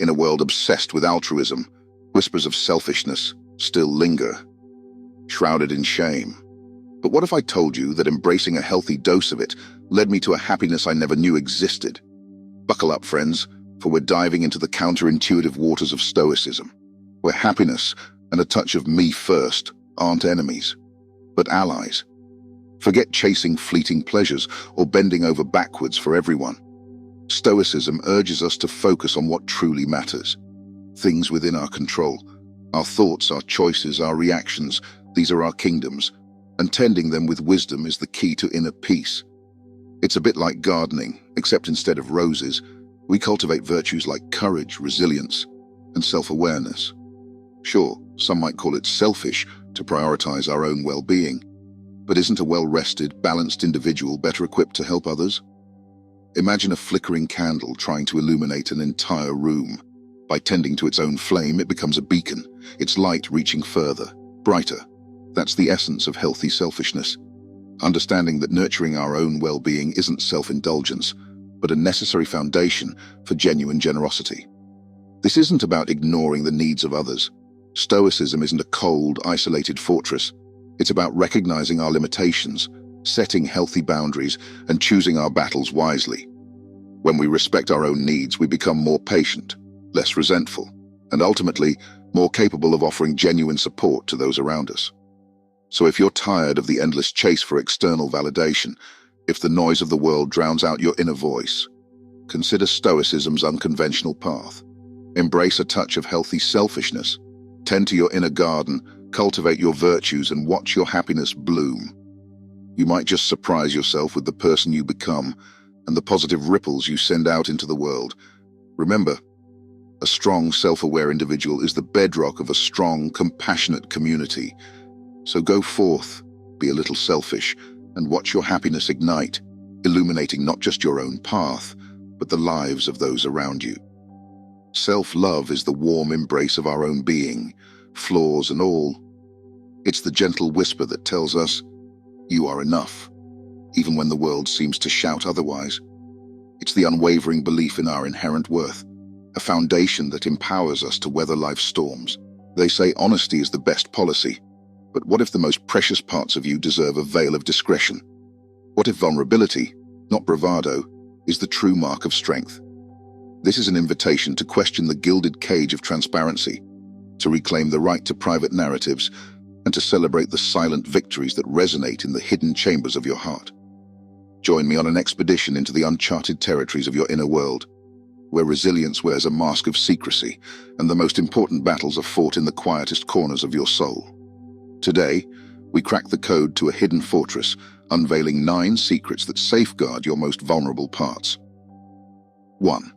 In a world obsessed with altruism, whispers of selfishness still linger, shrouded in shame. But what if I told you that embracing a healthy dose of it led me to a happiness I never knew existed? Buckle up, friends, for we're diving into the counterintuitive waters of Stoicism, where happiness and a touch of me first aren't enemies, but allies. Forget chasing fleeting pleasures or bending over backwards for everyone. Stoicism urges us to focus on what truly matters. Things within our control. Our thoughts, our choices, our reactions, these are our kingdoms, and tending them with wisdom is the key to inner peace. It's a bit like gardening, except instead of roses, we cultivate virtues like courage, resilience, and self-awareness. Sure, some might call it selfish to prioritize our own well-being, but isn't a well-rested, balanced individual better equipped to help others? Imagine a flickering candle trying to illuminate an entire room. By tending to its own flame, it becomes a beacon, its light reaching further, brighter. That's the essence of healthy selfishness. Understanding that nurturing our own well-being isn't self-indulgence, but a necessary foundation for genuine generosity. This isn't about ignoring the needs of others. Stoicism isn't a cold, isolated fortress. It's about recognizing our limitations, setting healthy boundaries, and choosing our battles wisely. When we respect our own needs, we become more patient, less resentful, and ultimately more capable of offering genuine support to those around us. So if you're tired of the endless chase for external validation, if the noise of the world drowns out your inner voice, consider Stoicism's unconventional path. Embrace a touch of healthy selfishness, tend to your inner garden, cultivate your virtues, and watch your happiness bloom. You might just surprise yourself with the person you become and the positive ripples you send out into the world. Remember, a strong, self-aware individual is the bedrock of a strong, compassionate community. So go forth, be a little selfish, and watch your happiness ignite, illuminating not just your own path, but the lives of those around you. Self-love is the warm embrace of our own being, flaws and all. It's the gentle whisper that tells us, "You are enough," even when the world seems to shout otherwise. It's the unwavering belief in our inherent worth, a foundation that empowers us to weather life's storms. They say honesty is the best policy, but what if the most precious parts of you deserve a veil of discretion? What if vulnerability, not bravado, is the true mark of strength? This is an invitation to question the gilded cage of transparency, to reclaim the right to private narratives, and to celebrate the silent victories that resonate in the hidden chambers of your heart. Join me on an expedition into the uncharted territories of your inner world, where resilience wears a mask of secrecy, and the most important battles are fought in the quietest corners of your soul. Today, we crack the code to a hidden fortress, unveiling 9 secrets that safeguard your most vulnerable parts. 1.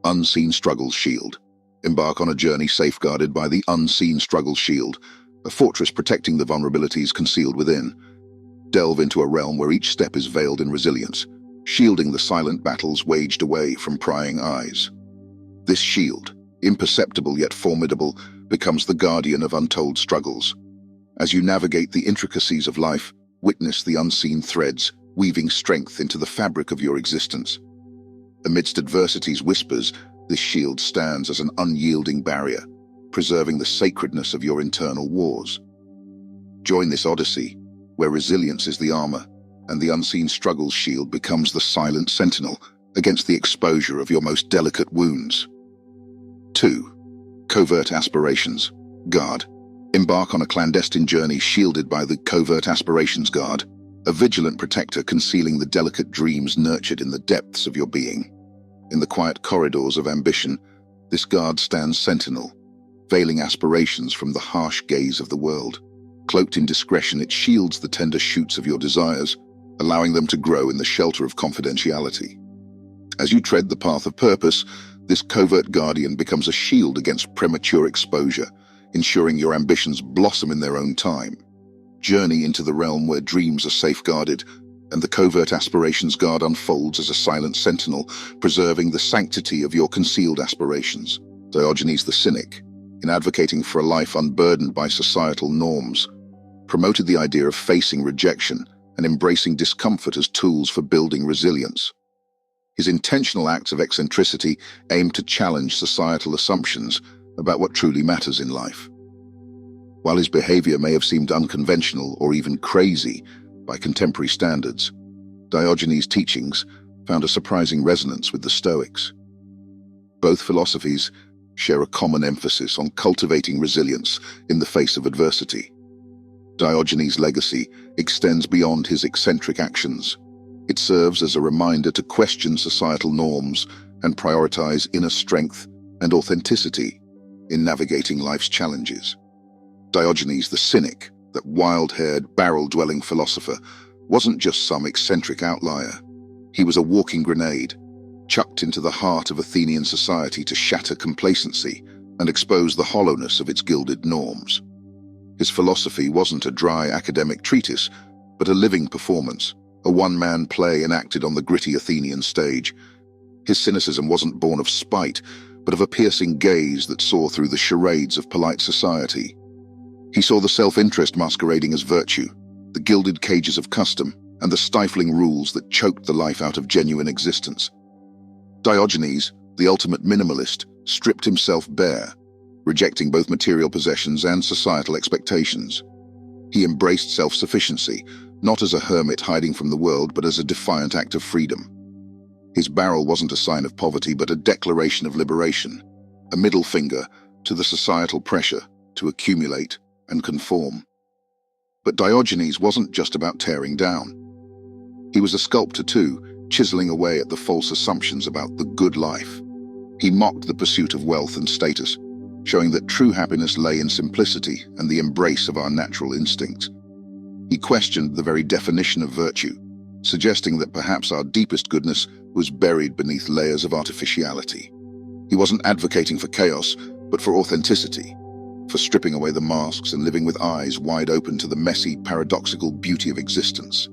Unseen Struggles Shield. Embark on a journey safeguarded by the Unseen Struggles Shield, a fortress protecting the vulnerabilities concealed within. Delve into a realm where each step is veiled in resilience, shielding the silent battles waged away from prying eyes. This shield, imperceptible yet formidable, becomes the guardian of untold struggles. As you navigate the intricacies of life, witness the unseen threads, weaving strength into the fabric of your existence. Amidst adversity's whispers, this shield stands as an unyielding barrier, preserving the sacredness of your internal wars. Join this odyssey, where resilience is the armor, and the Unseen Struggles Shield becomes the silent sentinel against the exposure of your most delicate wounds. 2. Covert Aspirations Guard. Embark on a clandestine journey shielded by the Covert Aspirations Guard, a vigilant protector concealing the delicate dreams nurtured in the depths of your being. In the quiet corridors of ambition, this guard stands sentinel, veiling aspirations from the harsh gaze of the world. Cloaked in discretion, it shields the tender shoots of your desires, allowing them to grow in the shelter of confidentiality. As you tread the path of purpose, this covert guardian becomes a shield against premature exposure, ensuring your ambitions blossom in their own time. Journey into the realm where dreams are safeguarded, and the Covert Aspirations Guard unfolds as a silent sentinel, preserving the sanctity of your concealed aspirations. Diogenes the Cynic, in advocating for a life unburdened by societal norms, promoted the idea of facing rejection and embracing discomfort as tools for building resilience. His intentional acts of eccentricity aimed to challenge societal assumptions about what truly matters in life. While his behavior may have seemed unconventional or even crazy by contemporary standards, Diogenes' teachings found a surprising resonance with the Stoics. Both philosophies share a common emphasis on cultivating resilience in the face of adversity. Diogenes' legacy extends beyond his eccentric actions. It serves as a reminder to question societal norms and prioritize inner strength and authenticity in navigating life's challenges. Diogenes the cynic, that wild-haired, barrel-dwelling philosopher, wasn't just some eccentric outlier. He was a walking grenade, chucked into the heart of Athenian society to shatter complacency and expose the hollowness of its gilded norms. His philosophy wasn't a dry academic treatise, but a living performance, a one-man play enacted on the gritty Athenian stage. His cynicism wasn't born of spite, but of a piercing gaze that saw through the charades of polite society. He saw the self-interest masquerading as virtue, the gilded cages of custom, and the stifling rules that choked the life out of genuine existence. Diogenes, the ultimate minimalist, stripped himself bare, rejecting both material possessions and societal expectations. He embraced self-sufficiency, not as a hermit hiding from the world, but as a defiant act of freedom. His barrel wasn't a sign of poverty, but a declaration of liberation, a middle finger to the societal pressure to accumulate and conform. But Diogenes wasn't just about tearing down. He was a sculptor too, chiseling away at the false assumptions about the good life. He mocked the pursuit of wealth and status, showing that true happiness lay in simplicity and the embrace of our natural instincts. He questioned the very definition of virtue, suggesting that perhaps our deepest goodness was buried beneath layers of artificiality. He wasn't advocating for chaos, but for authenticity, for stripping away the masks and living with eyes wide open to the messy, paradoxical beauty of existence.